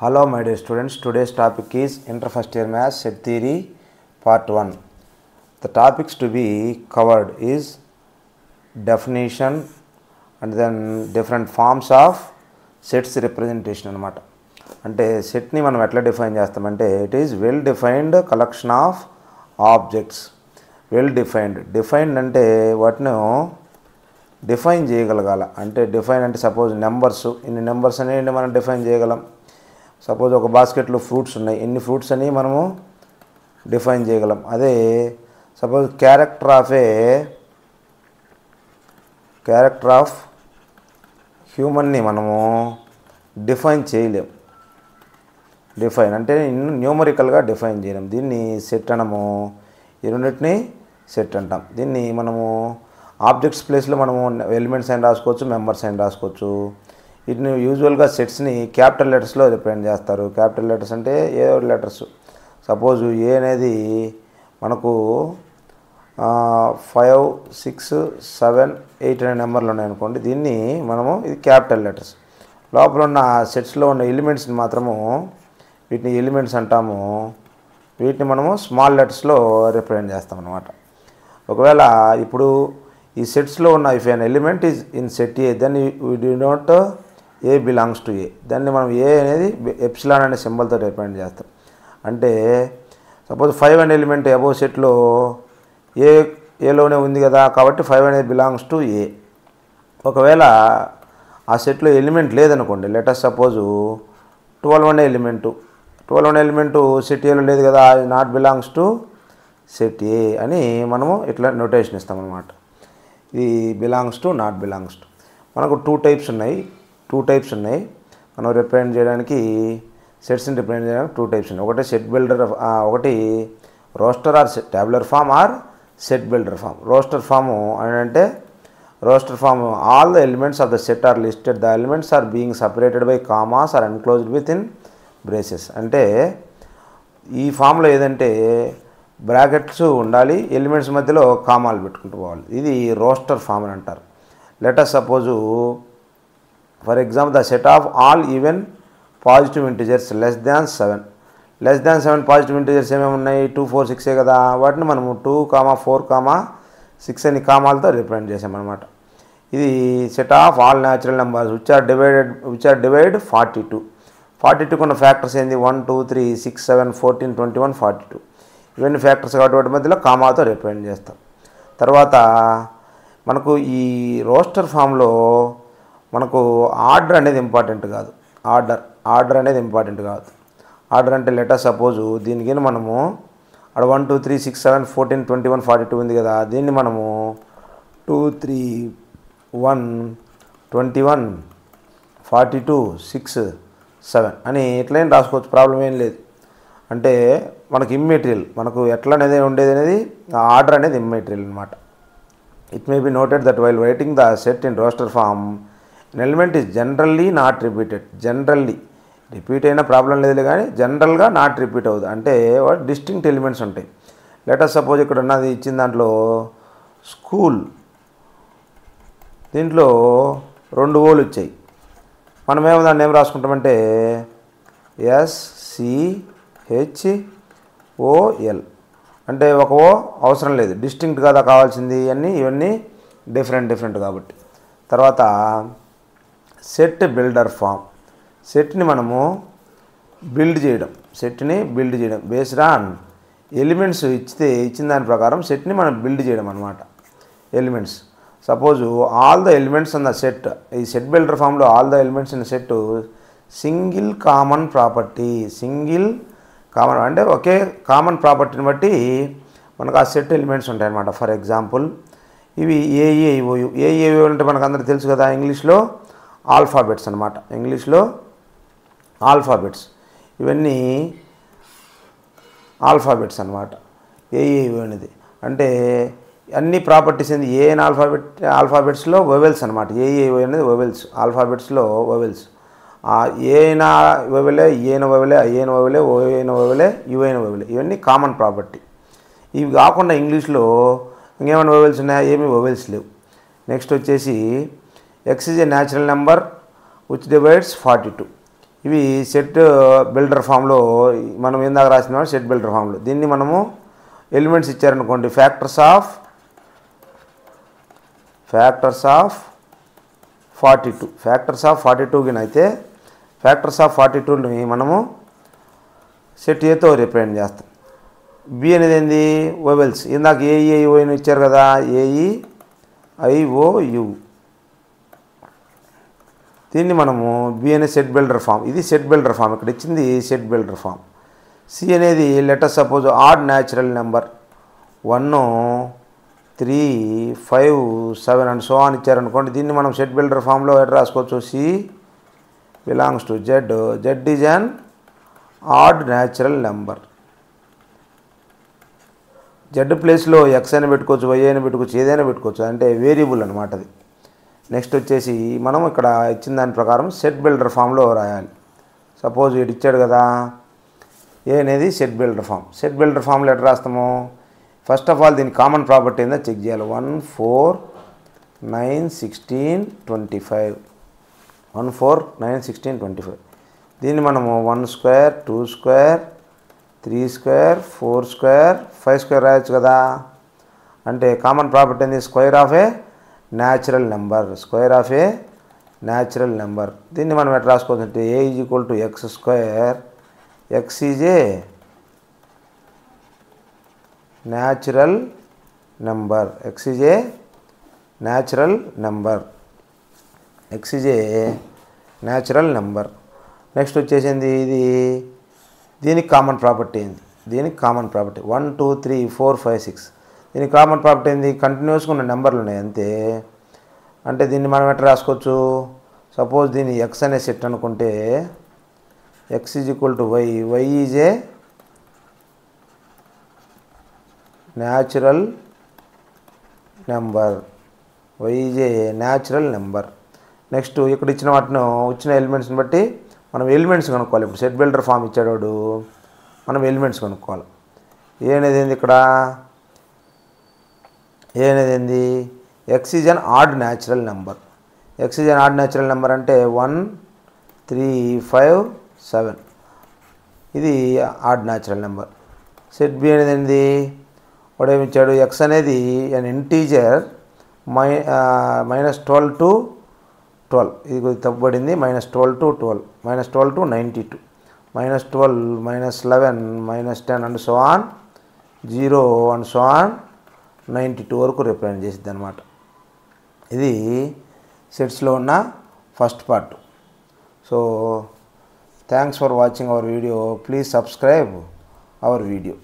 Hello my dear students, today's topic is Inter First Year Maths Set Theory Part 1. The topics to be covered is definition and then different forms of sets representation anamata. అంటే సెట్ని మనం ఎట్లా define చేస్తామంటే it is well defined collection of objects. Well defined అంటే వాటిని define చేయగలగాల. అంటే define అంటే suppose numbers, ఇన్ని నెంబర్స్ అనేవి మనం డిఫైన్ చేయగలం. సపోజ్ ఒక బాస్కెట్లో ఫ్రూట్స్ ఉన్నాయి, ఎన్ని ఫ్రూట్స్ అని మనము డిఫైన్ చేయగలం. అదే సపోజ్ క్యారెక్టర్ ఆఫ్ హ్యూమన్ని మనము డిఫైన్ చేయలేం. డిఫైన్ అంటే న్యూమరికల్గా డిఫైన్ చేయలేం. దీన్ని సెట్ అనము, ఈ రెండింటిని సెట్ అంటాం. దీన్ని మనము ఆబ్జెక్ట్స్ ప్లేస్లో మనము ఎలిమెంట్స్ అయిన రాసుకోవచ్చు, మెంబర్స్ అయిన రాసుకోవచ్చు. వీటిని యూజువల్గా సెట్స్ని క్యాపిటల్ లెటర్స్లో రిప్రజెంట్ చేస్తారు. క్యాపిటల్ లెటర్స్ అంటే ఏ లెటర్స్, సపోజ్ ఏ అనేది మనకు 5, 6, 7, 8 అనే నెంబర్లు ఉన్నాయనుకోండి, దీన్ని మనము ఇది క్యాపిటల్ లెటర్స్. లోపల ఉన్న సెట్స్లో ఉన్న ఎలిమెంట్స్ని మాత్రము వీటిని ఎలిమెంట్స్ అంటాము. వీటిని మనము స్మాల్ లెటర్స్లో రిప్రజెంట్ చేస్తాం అన్నమాట. ఒకవేళ ఇప్పుడు ఈ సెట్స్లో ఉన్న if an element is in set A then we do not A belongs to A. దాన్ని మనం ఏ అనేది ఎప్సిలాన్ అనే సింబల్తో రిప్రజెంట్ చేస్తాం. అంటే సపోజ్ 5 అనే ఎలిమెంట్ అబోవ్ సెట్లో ఏలోనే ఉంది కదా, కాబట్టి 5 అనేది బిలాంగ్స్ టు ఏ. ఒకవేళ ఆ సెట్లో ఎలిమెంట్ లేదనుకోండి, లెటస్ సపోజు 12 అనే ఎలిమెంటు సెట్ ఏలో లేదు కదా, not belongs to set A అని మనము ఇట్లా నోటేషన్ ఇస్తామన్నమాట. ఇది belongs to, not belongs to. మనకు టూ టైప్స్ ఉన్నాయి. మనం రిప్రజెంట్ చేయడానికి సెట్స్ని రిప్రజెంట్ చేయడానికి టూ టైప్స్ ఉన్నాయి. ఒకటి సెట్ బిల్డర్, ఒకటి roster or tabular form or set builder form. Roster form అని అంటే all the elements of the set are listed, the elements are being separated by commas or enclosed within braces. అంటే ఈ ఫామ్లో ఏదంటే brackets ఉండాలి, elements మధ్యలో కామాలు పెట్టుకుంటూ పోవాలి. ఇది రోస్టర్ ఫామ్ అని అంటారు. Let's suppose for example the set of all even positive integers less than 7 positive integers ఏమేమి ఉన్నాయి, 2, 4, 6 కదా, వాటిని మనము 2, 4, 6 అని కామాలతో రిప్రజెంట్ చేసామన్నమాట. ఇది set of all natural numbers which are divide 42 కొన్న ఫ్యాక్టర్స్ ఏంది 1, 2, 3, 6, 7, 14, 21, 42. ఇవన్నీ ఫ్యాక్టర్స్ కాబట్టి వాటి మధ్యలో కామాతో రిప్రజెంట్ చేస్తాం. తర్వాత మనకు ఈ రోస్టర్ ఫామ్లో మనకు ఆర్డర్ అనేది ఇంపార్టెంట్ కాదు. ఆర్డర్ అంటే లెటర్ సపోజు దీనికి మనము అక్కడ 1, 2, 3, 6, 7, 14, 21, 42 ఉంది కదా, దీన్ని మనము 2, 3, 1, 21, 42, 6, 7 అని ఎట్లయినా రాసుకోవచ్చు, ప్రాబ్లం ఏం లేదు. అంటే మనకు ఇమ్మెటీరియల్, మనకు ఎట్లా అనేది ఉండేది అనేది ఆర్డర్ అనేది ఇమ్మెటీరియల్ అనమాట. It may be noted that while writing the set in roster form an element is generally not repeated. Generally repeat అయినా ప్రాబ్లం లేదు, కానీ జనరల్గా నాట్ రిపీట్ అవుతుంది. అంటే డిస్టింక్ట్ ఎలిమెంట్స్ ఉంటాయి. లెటర్ సపోజ్ ఇక్కడ ఉన్నది ఇచ్చిన దాంట్లో స్కూల్, దీంట్లో 2 ఓలు వచ్చాయి. మనమేమో దాన్ని ఏం రాసుకుంటామంటే SCHOL అంటే ఒక ఓ అవసరం లేదు, డిస్టింక్ట్ కదా కావాల్సింది. ఇవన్నీ డిఫరెంట్ కాబట్టి. తర్వాత సెట్ బిల్డర్ ఫామ్. సెట్ని మనము బిల్డ్ చేయడం బేస్డ్ ఆన్ ఎలిమెంట్స్ ఇచ్చిన దాని ప్రకారం సెట్ని మనం బిల్డ్ చేయడం అనమాట. Elements suppose all the elements in the set, ఈ సెట్ బిల్డర్ ఫామ్లో all the elements in set single common అంటే ఒకే కామన్ ప్రాపర్టీని బట్టి మనకు ఆ సెట్ ఎలిమెంట్స్ ఉంటాయన్నమాట. ఫర్ ఎగ్జాంపుల్ ఇవి ఏఈఐఓయు అంటే మనకు అందరికీ తెలుసు కదా, ఇంగ్లీష్లో ఆల్ఫాబెట్స్ అనమాట. ఇవన్నీ ఆల్ఫాబెట్స్ అనమాట. ఏఈఐఓ అనేది అంటే అన్ని ప్రాపర్టీస్ ఏంది, ఏ అయిన ఆల్ఫాబెట్స్లో వొవెల్స్ అనమాట. ఏఈఐఓ అనేది వొవెల్స్, ఆల్ఫాబెట్స్లో వొవెల్స్. ఏ అయిన వొవెలే, ఈయన వొవెలే, అయ్యైన వొవెలే, ఓ అయిన వొవెలే, యువైన వొవెలే, ఇవన్నీ కామన్ ప్రాపర్టీ. ఇవి కాకుండా ఇంగ్లీష్లో ఇంకేమైనా వొవెల్స్ ఉన్నాయా, ఏమీ వొవెల్స్ లేవు. నెక్స్ట్ వచ్చేసి x is a natural number which divides 42. ఇవి సెట్ బిల్డర్ ఫామ్లో మనం ఇందాక రాసిన సెట్ బిల్డర్ ఫామ్లో దీన్ని మనము ఎలిమెంట్స్ ఇచ్చారనుకోండి ఫ్యాక్టర్స్ ఆఫ్ 42 ఫ్యాక్టర్స్ ఆఫ్ 42 గిన అయితే ఫ్యాక్టర్స్ ఆఫ్ 42ని మనము సెట్ ఏతో రిప్రజెంట్ చేస్తాం. బి అనేది ఏంది ఓవెల్స్ ఇందాక ఏఈఐఓని ఇచ్చారు కదా ఏఈఐఓయు దీన్ని మనము బి అనే సెట్ బిల్డర్ ఫామ్ ఇది సెట్ బిల్డర్ ఫామ్ ఇక్కడ ఇచ్చింది సెట్ బిల్డర్ ఫామ్. సి అనేది let us suppose odd natural number 1 3 5 7 and so on ఇచ్చారనుకోండి దీన్ని మనం సెట్ బిల్డర్ ఫామ్లో ఎట్లా రాసుకోవచ్చు C belongs to Z is an odd natural number. Z ప్లేస్లో ఎక్స్ అయినా పెట్టుకోవచ్చు వై అయినా పెట్టుకోవచ్చు ఏదైనా పెట్టుకోవచ్చు అంటే వేరియబుల్ అనమాట అది. నెక్స్ట్ వచ్చేసి మనం ఇక్కడ ఇచ్చిన దాని ప్రకారం సెట్ బిల్డర్ ఫామ్లో రాయాలి. సపోజ్ ఇటు ఇచ్చాడు కదా ఏ అనేది set builder form. Set builder ఫామ్లో ఎట్లా రాస్తాము ఫస్ట్ ఆఫ్ ఆల్ దీని కామన్ ప్రాపర్టీ ఏందో చెక్ చేయాలి. 1 4 9 16 25 1 4 9 16 25 దీన్ని మనము 1 square 2 square 3 square 4 square 5 square రాయొచ్చు కదా. అంటే కామన్ ప్రాపర్టీ ఏంది square of a natural number దీన్ని మనం ఎట్లా రాసుకోవచ్చు అంటే A is equal to x square x is a natural number next వచ్చేసింది ఇది దీనికి కామన్ ప్రాపర్టీ ఏంది 1 2 3 4 5 6 దీనికి కామన్ ప్రాపర్టీ ఏంది కంటిన్యూస్గా ఉన్న నెంబర్లు ఉన్నాయి అంతే. అంటే దీన్ని మనం ఎట్లా రాసుకోవచ్చు సపోజ్ దీన్ని ఎక్స్ అనే సెట్ అనుకుంటే X is equal to Y is a natural number next ఇక్కడ ఇచ్చిన వాటిని వచ్చిన ఎలిమెంట్స్ని బట్టి మనం ఎలిమెంట్స్ కనుక్కోవాలి. ఇప్పుడు సెట్ బిల్డర్ ఫామ్ ఇచ్చాడు మనం ఎలిమెంట్స్ కనుక్కోవాలి. ఏ అనేది ఏంది ఇక్కడ ఏ అనేది ఏంది X is an odd natural number అంటే 1 3 5 7 ఇది odd natural number. Set B అనేది ఏంది వాడు ఏమి ఇచ్చాడు ఎక్స్ అనేది అన్ ఇంటీజర్ -12 to 12 ఇది కొద్దిగా తప్పబడింది -12 to 12 -12 to 92 -12 -11 -10 and so on 0 and so on 92 వరకు రిప్రజెంట్ చేసిద్ది అనమాట. ఇది సెట్స్లో ఉన్న first part. So thanks for watching our video. Please subscribe our video.